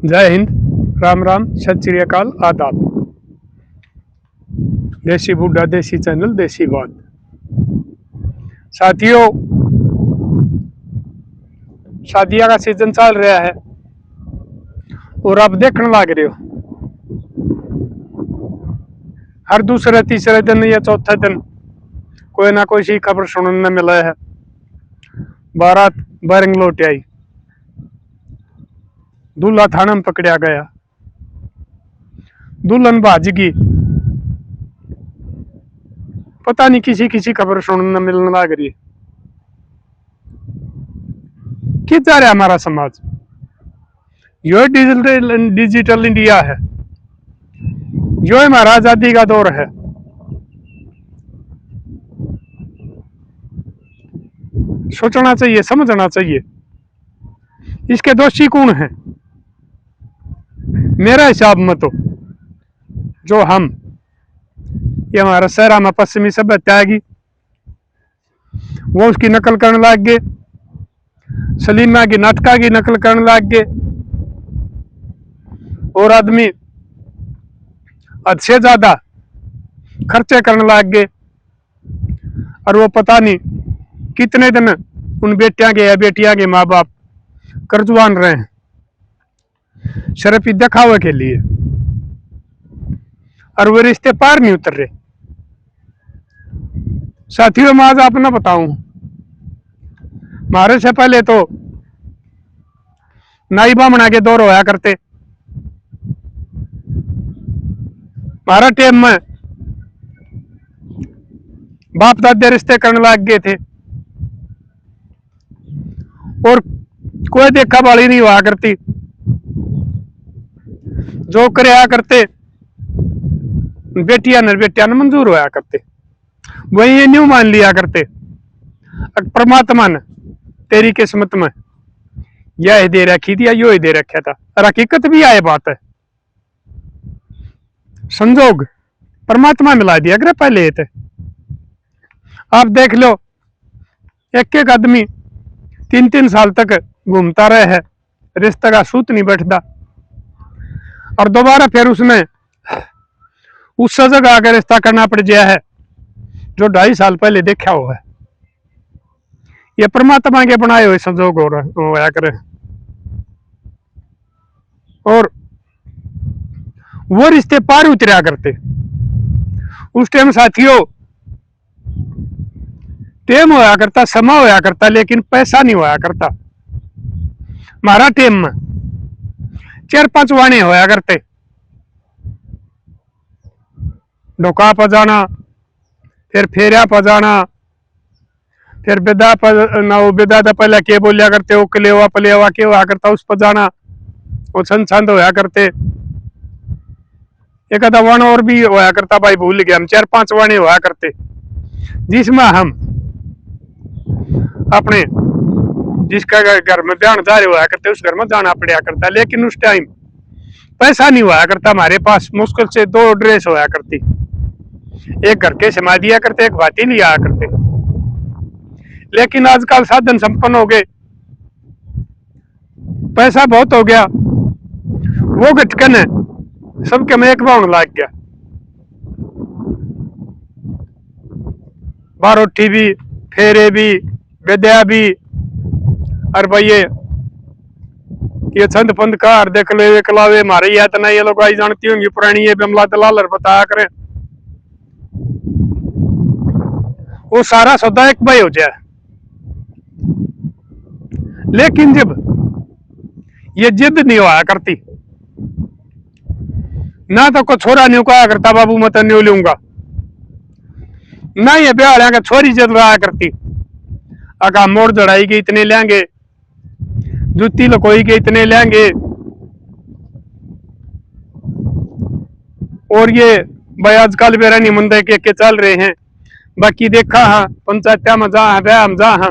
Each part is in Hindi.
जय हिंद, राम राम, सत श्री अकाल, आदाब। देसी बूढ़ा देसी चैनल देसी बात। साथियों, शादियां का सीजन चल रहा है और आप देखने लग रहे हो हर दूसरे तीसरे दिन या चौथे दिन कोई ना कोई सी खबर सुनने मिला है। बारात बारंग लौट आई, दूल्हा थाना में पकड़ा गया, दुल्हन भाजगी, पता नहीं किसी किसी खबर सुनने मिलने लग रही है। क्या चाह रहा है हमारा समाज? यो डिजिटल इंडिया है, जो हमारा आजादी का दौर है। सोचना चाहिए, समझना चाहिए इसके दोषी कौन है। मेरा हिसाब में तो जो हम ये हमारा शहर में पश्चिमी सभ्यता आएगी वो उसकी नकल करने लग गए, सलीमा की नाटका की नकल करने लग गए और आदमी हद से ज्यादा खर्चे करने लग गए। और वो पता नहीं कितने दिन उन बेटियां के या बेटियां के माँ बाप कर्जवान रहे हैं सिर्फ दिखावे के लिए, और वो रिश्ते पार नहीं उतर रहे। साथियों, मैं आज आपने बताऊं, हमारे से पहले तो नाई बामणा के दौर होया करते। हमारा टाइम में बाप दादे रिश्ते करने लग गए थे और कोई देखा वाली नहीं हुआ करती। जो कराया करते बेटियां ने मंजूर होया करते, वही ये न्यू मान लिया करते परमात्मा ने तेरी किस्मत में यह दे रखी थी या यो ही दे रखा था। और हकीकत भी आए बात है, संजोग परमात्मा मिला दिया करे पहले थे। आप देख लो, एक एक आदमी 3-3 साल तक घूमता रहे है, रिश्ते का सूत नहीं बैठता, और दोबारा फिर उसने उस जगह आकर रिश्ता करना पड़ गया है जो 2.5 साल पहले देखा हुआ है। ये परमात्मा के बनाए हुए संजोग होया करे। और वो रिश्ते पार उतरा करते उस टाइम। साथियों, टाइम होया करता, समय होया करता, लेकिन पैसा नहीं होया करता। हमारा टाइम में 4-5 वाणे होया करते, ढोका पजाना, फिर फेरिया पजाना, फिर विदा तो पहले के बोलिया करते, वो कलेवा पलेवा के होया करता, उस पजाना, वो छंद होया करते। एक आधा वन और भी होया करता, भाई भूल गया, हम 4-5 वाणे होया करते जिसमें हम अपने जिसका घर में ध्यान जा रहे हुआ करते उस घर में जाना पड़ा करता। लेकिन उस टाइम पैसा नहीं हुआ करता हमारे पास, मुश्किल से 2 ड्रेस होया करती, एक घर के समा दिया करते, एक भाती लिया करते। लेकिन आजकल साधन संपन्न हो गए, पैसा बहुत हो गया, वो घटकन है सबके में एक बाउंड लग गया। बारोठी भी, फेरे भी, विद्या भी, और भाई ये छंद पंद कार देख ले कलावे हमारे या तना, ये लोग आई जानती होंगी पुरानी, ये बिमला दलाल बताया करें। वो सारा सौदा एक भाई हो जाए। लेकिन जब ये जिद नहीं हुआ करती ना, तो को छोरा नहीं कहा करता बाबू मैं तो नहीं लूंगा ना, ये ब्याह का छोरी जिद रहा करती, आका मोड़ जड़ाई के इतने लेंगे, जुत्ती लकोई के इतने लेंगे। और ये भाई आजकल बेरा नहीं मंदे के चल रहे हैं। बाकी देखा हाँ पंचायत में जा है ब्याह में जा हाँ,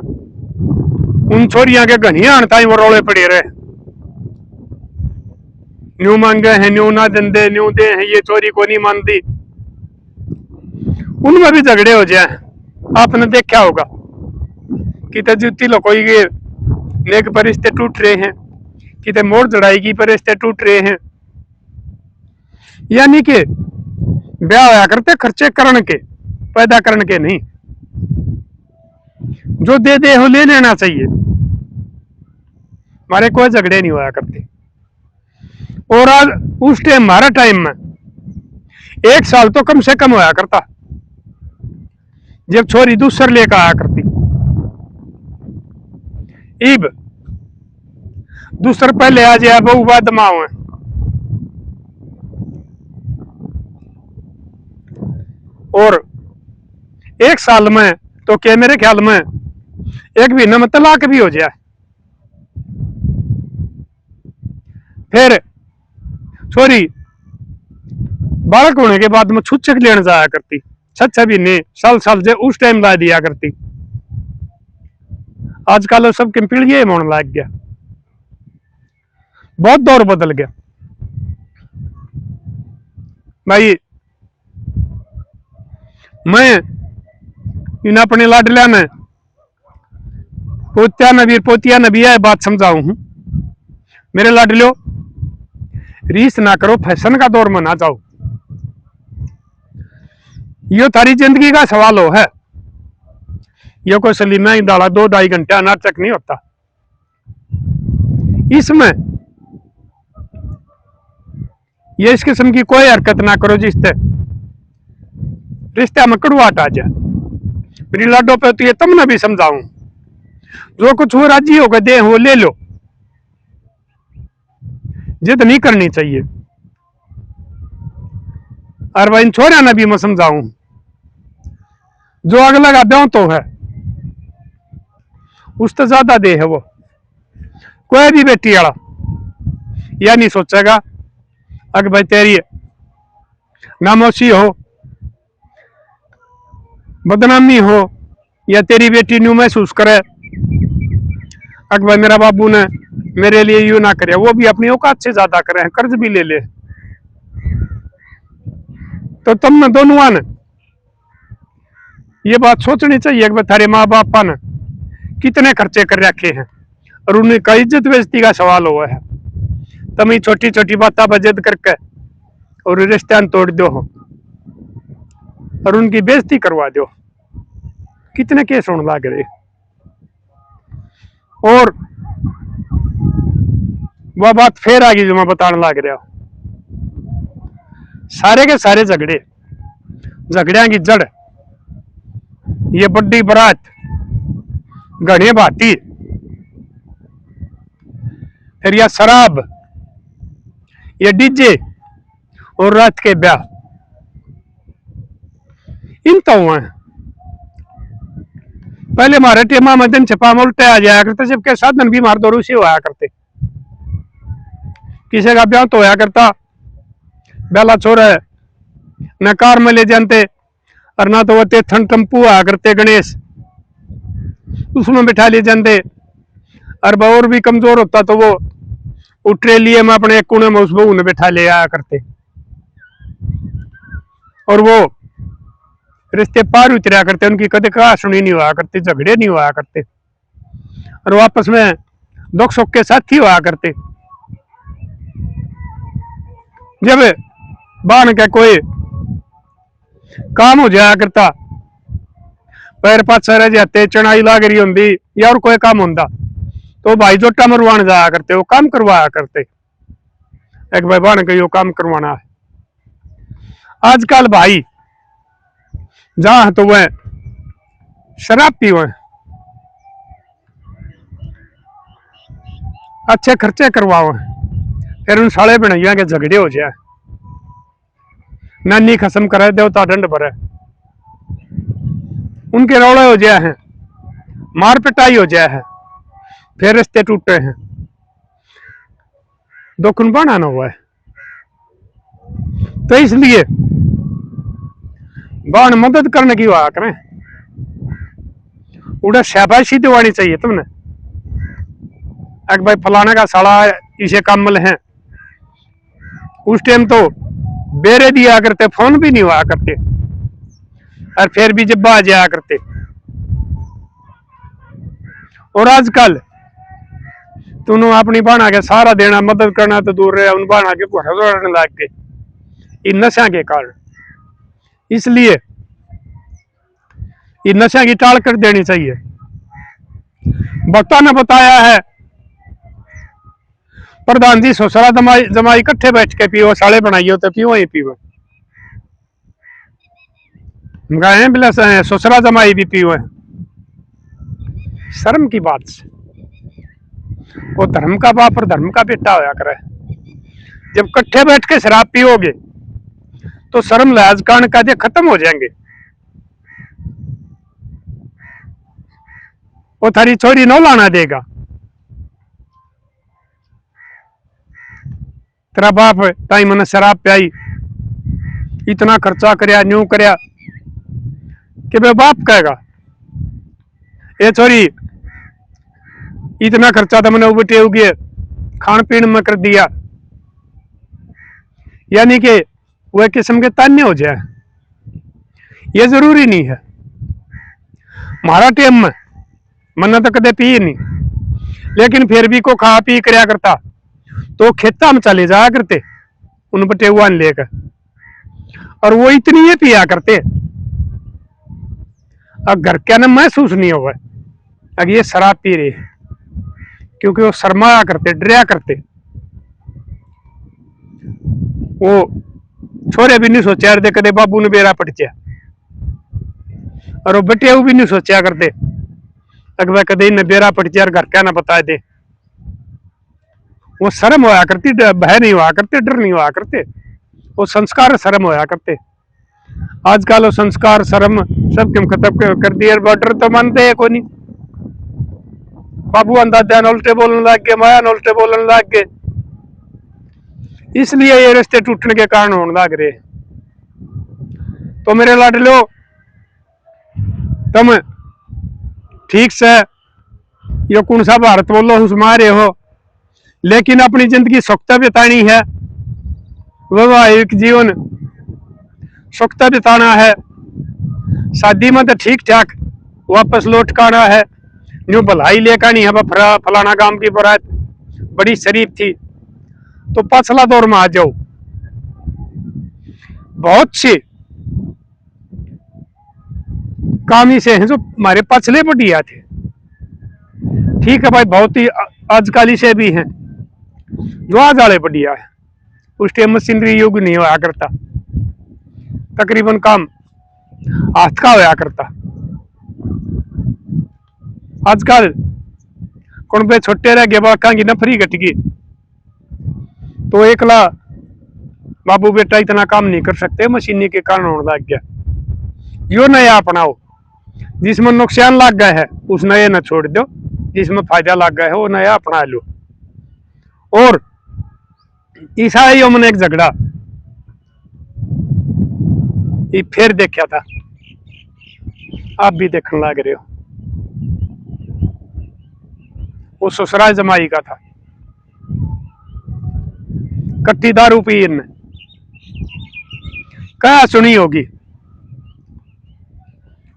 उन छोरियां के घनिया ताई वो रोले पड़े रहे, न्यू मांगे हैं, न्यू ना दे, न्यू दे हैं, ये चोरी को नहीं मानती। उनमें भी झगड़े हो जाए। आपने देखा होगा कि जुत्ती लकोई के नेक पर रिश्ते टूट रहे हैं, कितने मोड़ जड़ाएगी पर रिश्ते टूट रहे हैं। यानी कि ब्याह होया करते खर्चे करण के, पैदा करने के नहीं। जो दे हो ले लेना चाहिए। हमारे कोई झगड़े नहीं होया करते। और आज उस टाइम हमारा टाइम में 1 साल तो कम से कम होया करता जब छोरी दूसर लेकर आया करती। इब दूसर पहले आ जाए बहु बाद माओ है। और 1 साल में तो क्या मेरे ख्याल में 1 महीने में तलाक भी हो जाए। फिर छोरी बालक होने के बाद में छुच्छक लेने जाया करती, 6 महीने साल जे उस टाइम ला दिया करती। आजकल सबके पीढ़ी होने लग गया, बहुत दौर बदल गया भाई। मैं इन अपने लाडलिया में पोतिया ने भी यह बात समझाऊ हूं, मेरे लाडलियो रीस ना करो, फैशन का दौर में ना जाओ। यो थारी जिंदगी का सवाल हो है। यो कोई सलीमा दाड़ा 2-2.5 घंटे नाटक नहीं होता। इसमें ये इस किस्म की कोई हरकत ना करो जिससे रिश्ते में कड़वाहट आ जाए। मेरी लाडो पे तो ये तुमने भी समझाऊं, जो कुछ हो राजी होकर दे वो ले लो, जिद नहीं करनी चाहिए। और भाई छोरा ने भी मैं समझाऊं, जो अगला का ब्याह तो है उससे ज्यादा दे है वो। कोई भी बेटी वाला यह नहीं सोचेगा अगर भाई तेरी नामोशी हो, बदनामी हो, या तेरी बेटी न्यू महसूस करे अगर भाई मेरा बाबू ने मेरे लिए यूं ना करे, वो भी अपनी औकात से ज्यादा करे, कर्ज भी ले ले। तो तुम दोनों ने ये बात सोचनी चाहिए कि थारे माँ बापा ने कितने खर्चे कर रखे हैं और उनका इज्जत बेइज्जती का सवाल हुआ है। तुम छोटी छोटी बातें बजद करके और रिश्ते तोड़ दो हो और उनकी बेइज्जती करवा दो। कितने केस होने लग रहे। और वह बात फिर आ गई जो मैं बताने लग रहा हूं, सारे के सारे झगड़िया की जड़ ये बड़ी बारात, घड़े भाती, फिर यह शराब, ये डीजे और रात के ब्याह, इन तो हुआ है। पहले हमारे टेमा में दिन छपा में उल्टे आ जाया करते, जबकि साधन भी हमारे दौर से होया करते। किसी का ब्याह तो होया करता, बेला छोरा है न कार में ले जाते और ना तो वो तेथन टम्पू आया करते गणेश, उसमें बिठा ले जाते। और और भी कमजोर होता तो वो उठरे लिए में अपने एक कोने में उस बहू ने बिठा ले आया करते। और वो रिश्ते पार उतरा करते, उनकी कदे कहा सुनी नहीं हुआ करती, झगड़े नहीं हुआ करते और वो आपस में दुख सुख के साथी हुआ करते। जब बाण का कोई काम हो जाया करता, पैर पाछा रह जाते, चढ़ाई लाग रही होंगी या और कोई काम होता तो भाई जोटा मरवाने जाया करते, वो काम करवाया करते। एक भाई बाण का यो काम करवाना है। आजकल भाई जहां तो वह शराब पी हुए, अच्छे खर्चे करवाओ, फिर उन साले बनैया के झगड़े हो जाए, नानी खसम करे देवता दंड भरे, उनके रौड़े हो जाए हैं, मार पिटाई हो जाए है, फिर रिश्ते टूटे हैं। दुख बनाना हुआ है। तो इसलिए बाण मदद करने की हुआ करें, उड़ा शाबाशी दिवानी चाहिए तुमने। एक भाई फलाने का साला इसे कामल है, उस टाइम तो बेरे दिया करते, फोन भी नहीं हुआ करते और फिर भी जब आ जाया करते। और आजकल तूने अपनी बहना के सारा देना मदद करना तो दूर रहे, उन बहना के भरोसा लग गए इन नशा के कारण। इसलिए ये नशा की टाल कर देनी चाहिए। भक्तों ने बताया है प्रधान जी ससुरा जमाई जमाई इकट्ठे बैठ के पियो, साले बनाइयो तो पियो ही पियो। गाय बिला ससुरा जमाई भी पियो है। शर्म की बात से वो धर्म का बाप और धर्म का बेटा होया करे। जब इकट्ठे बैठ के शराब पियोगे तो शर्म लिहाज कान काजे खत्म हो जाएंगे। वो थारी छोरी नो लाना देगा। तेरा बाप ताई मैंने शराब पियाई, इतना खर्चा करया न्यू करया कि बे बाप कहेगा ये छोरी इतना खर्चा तो मैंने उबटे उगे खान पीन में कर दिया, यानी कि वह किस्म के तान्य हो जाए। ये जरूरी नहीं है। हमारा टाइम में मैंने तो कदे पी नहीं, लेकिन फिर भी को खा पी करया करता तो खेता में चले जाया करते उन बटेुआ लेकर, और वो इतनी ये पिया करते अब घर क्या ना महसूस नहीं होगा अगर ये शराब पी रहे, क्योंकि वो शर्माया करते डरिया करते। वो छोरे भी नहीं सोचा करते कदे बाबू ने बेरा पटचा, और वो बटेऊ भी नहीं सोचा करते अगर कदे इन्हें बेरा पटचा घर क्या ना बता दे। वो शर्म होया करती, भय नहीं हुआ करते, डर नहीं हुआ करते, वो संस्कार शर्म होया करते। आजकल वो संस्कार शर्म सब क्यों खत्म कर दिए। डर तो मानते है कोई नहीं। बाबू अंदाजा उल्टे बोलने लग गए, माया उल्टे बोलने लग गए, इसलिए ये रिश्ते टूटने के कारण होने लग रहे। तो मेरे लाडलो तुम ठीक से ये कौन सा भारत बोलो उस मारे हो, लेकिन अपनी जिंदगी सुखता बितानी है, वैवाहिक जीवन सुखता बिताना है। शादी में तो ठीक ठाक वापस लौट का आना है, न्यू भलाई लेकर आनी है। फलाना गांव की बारात बड़ी शरीफ थी तो पछला दौर में आ जाओ। बहुत से कामी से हैं जो हमारे पछले बढ़िया थे, ठीक है भाई, बहुत ही आजकल से भी हैं जो आज वाले बढ़िया है। उस टाइम मशीनरी युग नहीं होया करता, तकरीबन काम हाथ का होया करता। आजकल कौन पे छोटे रह गए, बाका की नफरी घट गई, तो एकला बाबू बेटा इतना काम नहीं कर सकते, मशीनी के कारण होने लग गया। यो नया अपनाओ, जिसमें नुकसान लग गया है उस नए न छोड़ दो, जिसमें फायदा लग गया है वो नया अपना लो। और ईसाइयों में एक झगड़ा ये फिर देखा था, आप भी देखने लग रहे हो। वो ससुराल जमाई का था, कट्टी दारू पी इनने, क्या सुनी होगी।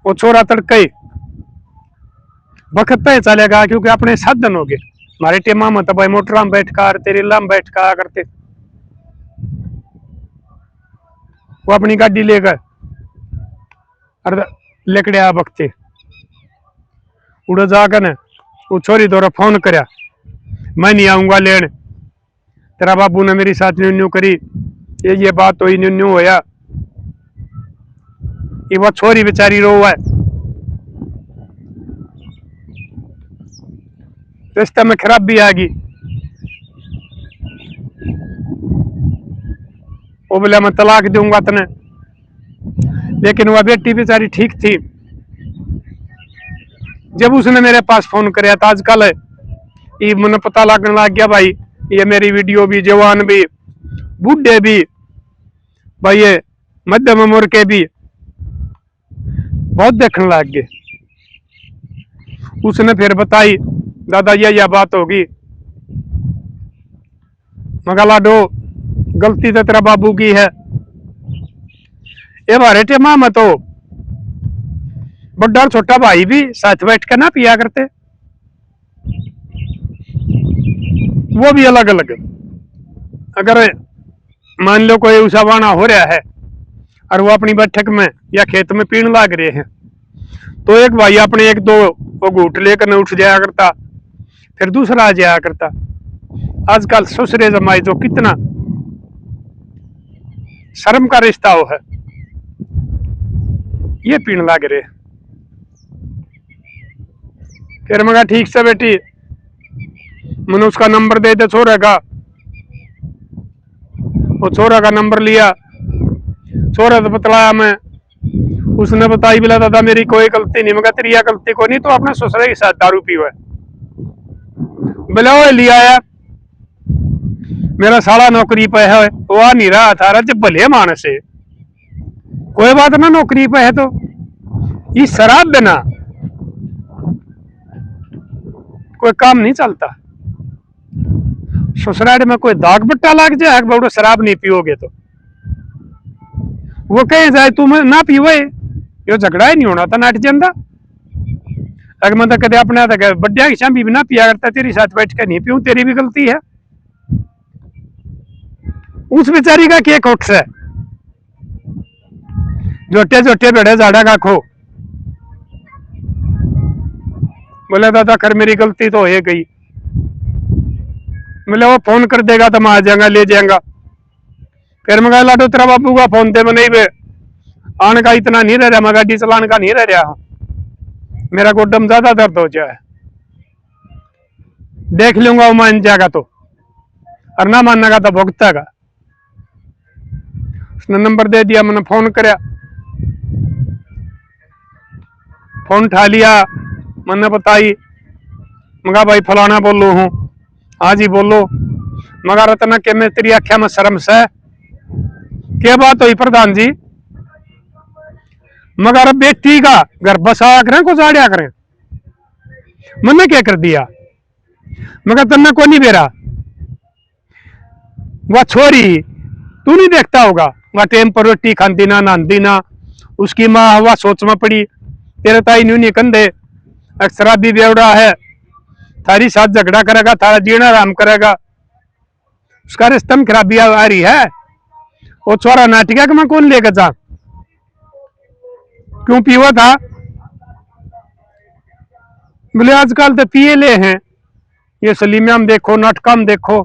वो छोरा तड़के वक्त पे चलेगा, क्योंकि अपने साधन हो गए। हमारे टेमा में तो भाई मोटरा में बैठ कर रेला में बैठ कर करते, वो अपनी गाड़ी लेकर लेकड़िया बकते उड़ जाकर न वो छोरी द्वारा फोन करया, मैं नहीं आऊंगा लेने, तेरा बाबू ने मेरी साथ न्यू न्यू करी, ये बात हुई, न्यू न्यू होया। ये वो छोरी बेचारी रो है, रिश्ते में खराबी आ गई। वो बोले मैं तलाक दूंगा तने, लेकिन वह बेटी बेचारी ठीक थी। जब उसने मेरे पास फोन कराया था आजकल ये मुझे पता लगने लग गया भाई, ये मेरी वीडियो भी, जवान भी, बूढ़े भी, भाई ये मध्यम उम्र के भी बहुत देखने लग गए। उसने फिर बताई, दादा यह बात होगी। मगर लाडो गलती तो तेरा बाबू की है, ये हमारे टेमा में तो बड़ा और छोटा भाई भी साथ बैठ कर ना पिया करते। वो भी अलग अलग। अगर मान लो कोई ऊषा बाना हो रहा है और वो अपनी बैठक में या खेत में पीण लाग रहे हैं, तो एक भाई अपने एक दो वो घूट लेकर उठ जाया करता, फिर दूसरा आ जाया करता। आजकल ससुरे जमाई जो कितना शर्म का रिश्ता हो है, ये पीण लाग रहे। फिर मगा ठीक से बेटी, मैंने उसका नंबर दे दे छोरे का। वो छोरा का नंबर लिया, छोरा तो बतलाया मैं, उसने बताई बोला दादा मेरी कोई गलती नहीं। मगर तेरी गलती को नहीं, तो अपने ससुरे के साथ दारू पी हुआ। बोला वो लिया आया, मेरा साला नौकरी पे है, वो आ नहीं रहा था। जब भले मानस है, कोई बात ना, नौकरी पे है तो ये शराब देना कोई काम नहीं चलता। ससुराल में कोई दाग बट्टा लग जाए बड़ो शराब नहीं पियोगे तो वो कहे जाए तुम ना पीवे, यो झगड़ा ही नहीं होना था नाट जंदा। अगर मैं तो कदे अपने बड्डिया की शामी भी ना पिया करता, तेरे साथ बैठ कर नहीं पीऊं, तेरी भी गलती है। उस बेचारी का क्या खोट है, जोटे जोटे बेड़े झाड़ा का खो। बोले दादा कर मेरी गलती तो हो गई। बोले वो फोन कर देगा तो मैं आ जाऊंगा ले जाऊंगा। फिर मैं लाडो तेरा बाबू का फोन दे, मैं नहीं बे आने का इतना नहीं रह रहा, मैं गाड़ी चलाने का नहीं रह रहा हूं, मेरा गोड्डम ज्यादा दर्द हो जाए, देख लूंगा वो मान जाएगा तो, और ना मानने तो भुगतेगा। उसने नंबर दे दिया, मैंने फोन कराया, फोन उठा लिया, मैंने बताई, मगा भाई फलाना बोलो हूँ। हाँ जी बोलो। मगा रतना के मैं तेरी आख्या में शर्म से क्या बात हुई प्रधान जी? मगर बेटी का घर बसाया करें को जाड़िया करें, मैंने क्या कर दिया? मगर तन्ने को नहीं बेरा, वह छोरी तू नहीं देखता होगा, वह टेम पर रोटी खाती ना नहाती ना, उसकी माँ हवा सोच में पड़ी, तेरे ताई न्यूनी कंधे शराबी बेवड़ा है, थारी साथ झगड़ा करेगा, थारा जीना आराम करेगा, उसका रिश्ता में खराबी आ रही है। वो छोरा नाटिका मैं कौन लेकर जा, क्यों पीवा था? बोले आजकल तो पिए ले हैं, ये सलीमिया में देखो, नाटका में देखो,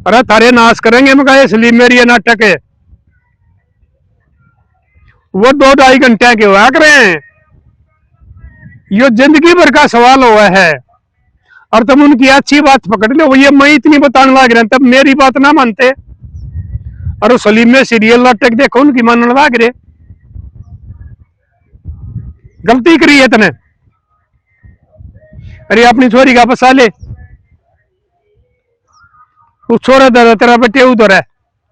अरे थारे नाश करेंगे। मैं कहा सलीम मेरी ये नाटक है, वो 2-2.5 घंटे के हुआ कर रहे हैं, ये जिंदगी भर का सवाल हुआ है। और तुम उनकी अच्छी बात पकड़ लो, ये मैं इतनी बताने लग रहे तब मेरी बात ना मानते, और सलीम में सीरियल नाटक देखो उनकी मानने लग रहे। गलती करी है तने, अरे अपनी छोरी का बसा ले, उस छोरा दादा तेरा बेटे उधर है,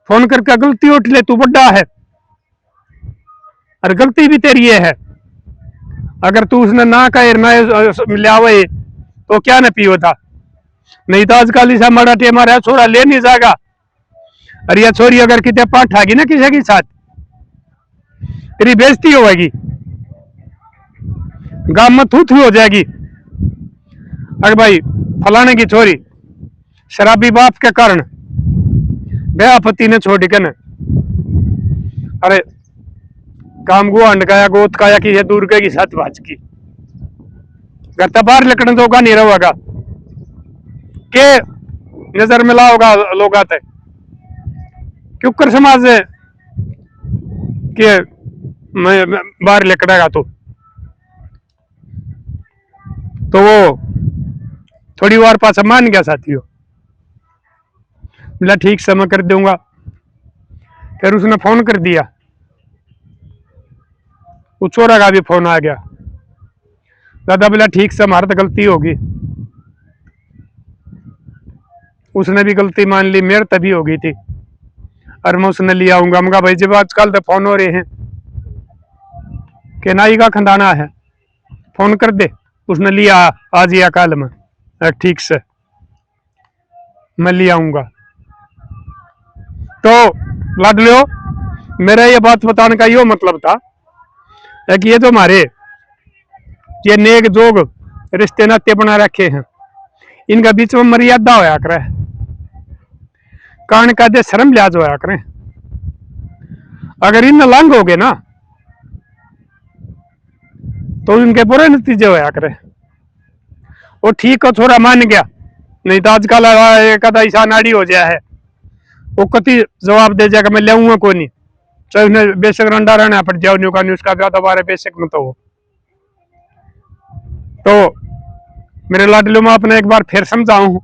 फोन करके गलती उठ ले, तू बड़ा है और गलती भी तेरी है। अगर तू उसने ना कहे ना मिलावे तो क्या न पियो था, नहीं तो आजकल ऐसा मरा टेमा रहा छोरा ले नहीं जाएगा। अरे यह छोरी अगर कितने पाठ आगी ना किसी के साथ, तेरी बेइज्जती होगी, गांव में थू थू हो जाएगी। अरे भाई फलाने की छोरी शराबी बाप के कारण बेहा पति ने छोड़ के न, अरे काम गो अंडकाया गोत काया की है दूर के साथ भाज की, घर तो बाहर लिखने तो का नहीं रहेगा, के नजर मिला होगा लोग आते क्यों कर समाज के मैं बाहर लिखड़ेगा तो वो थोड़ी बार पास मान गया साथियों, बोला ठीक से मैं कर दूंगा। फिर उसने फोन कर दिया, वो छोरा का भी फोन आ गया, दादा बोला ठीक से हमारी तो गलती होगी, उसने भी गलती मान ली, मेरे तभी हो गई थी, और मैं उसने लिया आऊंगा। मगा भाई जब आजकल तो फोन हो रहे हैं कि नाई का खंदाना है, फोन कर दे, उसने लिया आज या कल में, ठीक से मैं ले आऊंगा। तो लाड लो, मेरा ये बात बताने का यो मतलब था कि ये जो हमारे ये नेक जोग रिश्ते नाते बना रखे हैं, इनका बीच में मर्यादा होया करे, कान का दे शर्म लिहाज होया करें। अगर इन लंग हो गए ना तो इनके बुरे नतीजे होया करे। वो ठीक हो थोड़ा मान गया, नहीं तो आजकल एक आधा ऐसा नाड़ी हो जाया है वो कति जवाब दे जाएगा मैं लेऊंगा को नहीं, चाहे उन्हें बेशक रंडा रहना पड़ जाओ न्यू का न्यूज का क्या दोबारा बेशक में तो वो। तो मेरे लाडलू में अपने एक बार फिर समझाऊं,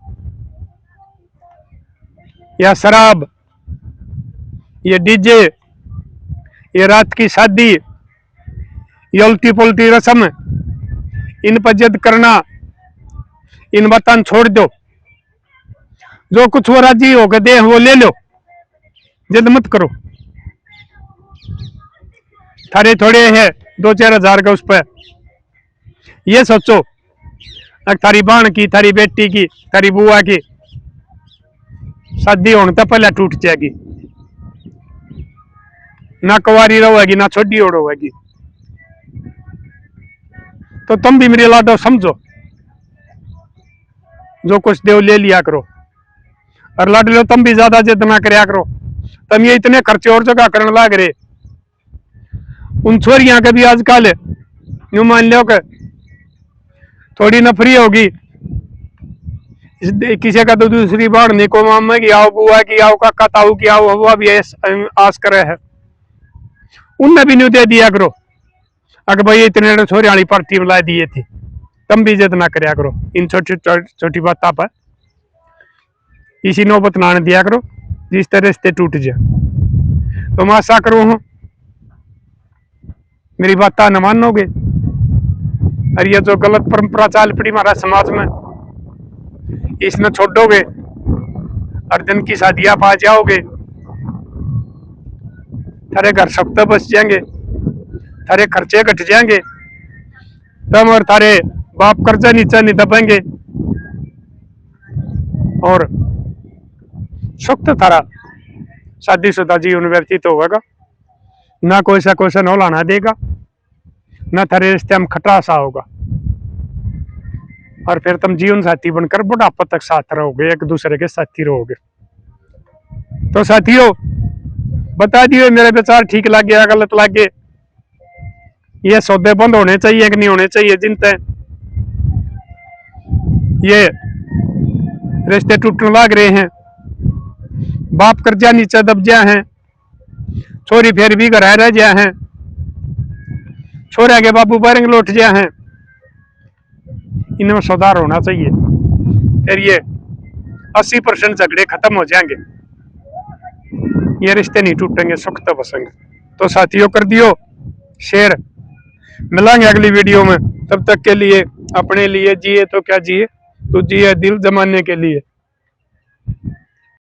या शराब, ये डीजे, ये रात की शादी, ये उल्टी पुल्टी रस्म, इन पर जिद करना, इन बातन छोड़ दो। जो कुछ वो राजी हो गए दे वो ले लो, जिद मत करो। थारे थोड़े है 2-4 हजार का उस पर, ये सोचो थारी बहन की, थारी बेटी की, थारी बुआ की शादी होने तो पहले टूट जाएगी, ना कुंवारी रहेगी ना छोटी और रहेगी। तो तुम भी मेरे लाडो समझो, जो कुछ देव ले लिया करो, और लाडलो तुम भी ज्यादा जिद ना करया करो। तुम ये इतने खर्चे और जगह करने लग रहे, उन छोरियां के भी आजकल यूं मान लो कि थोड़ी नफरी होगी, किसी का तो दूसरी बार नहीं को मामा की आओ, बुआ की आओ, काका ताऊ की आओ, हुआ भी आस करे है, उनने भी नहीं दे दिया करो। अगर भाई इतने छोरी वाली पार्टी में ला दिए थे, तुम भी जिद ना करया करो इन छोटी छोटी बातों पर, इसी नौबत ना दिया करो जिससे रिश्ते टूट जाए। तो मैं आशा करूं हूं मेरी बात न मानोगे, और ये जो गलत परंपरा चाल पड़ी हमारा समाज में इसने छोड़ोगे, और दिन की शादियां पा जाओगे, थारे घर सख्त बच जाएंगे, थारे खर्चे घट जाएंगे, तुम और थारे बाप कर्जा नीचे नहीं दबेंगे, और सख्त थारा शादीशुदा जीवन व्यतीत होगा। ना कोई सा क्वेश्चन हो लाना देगा, ना थारे रिश्ते में खटासा होगा, और फिर तुम जीवन साथी बनकर बुढ़ापा तक साथ रहोगे, एक दूसरे के साथी रहोगे। तो साथियों बता दियो मेरे विचार ठीक लगे या गलत लगे, ये सौदे बंद होने चाहिए कि नहीं होने चाहिए, जिनते ये रिश्ते टूटने लग रहे हैं, बाप कर्जा नीचे दब गया है, छोरी फिर भी घर रह गया है, छोरे के बाबू बारंग लौट गया है, इनमें सुधार होना चाहिए, फिर ये 80% झगड़े खत्म हो जाएंगे, ये रिश्ते नहीं टूटेंगे, सुख तो बसेंगे। तो साथियों कर दियो शेयर, मिलेंगे अगली वीडियो में, तब तक के लिए अपने लिए जिए तो क्या जिए, तो जिए दिल जमाने के लिए।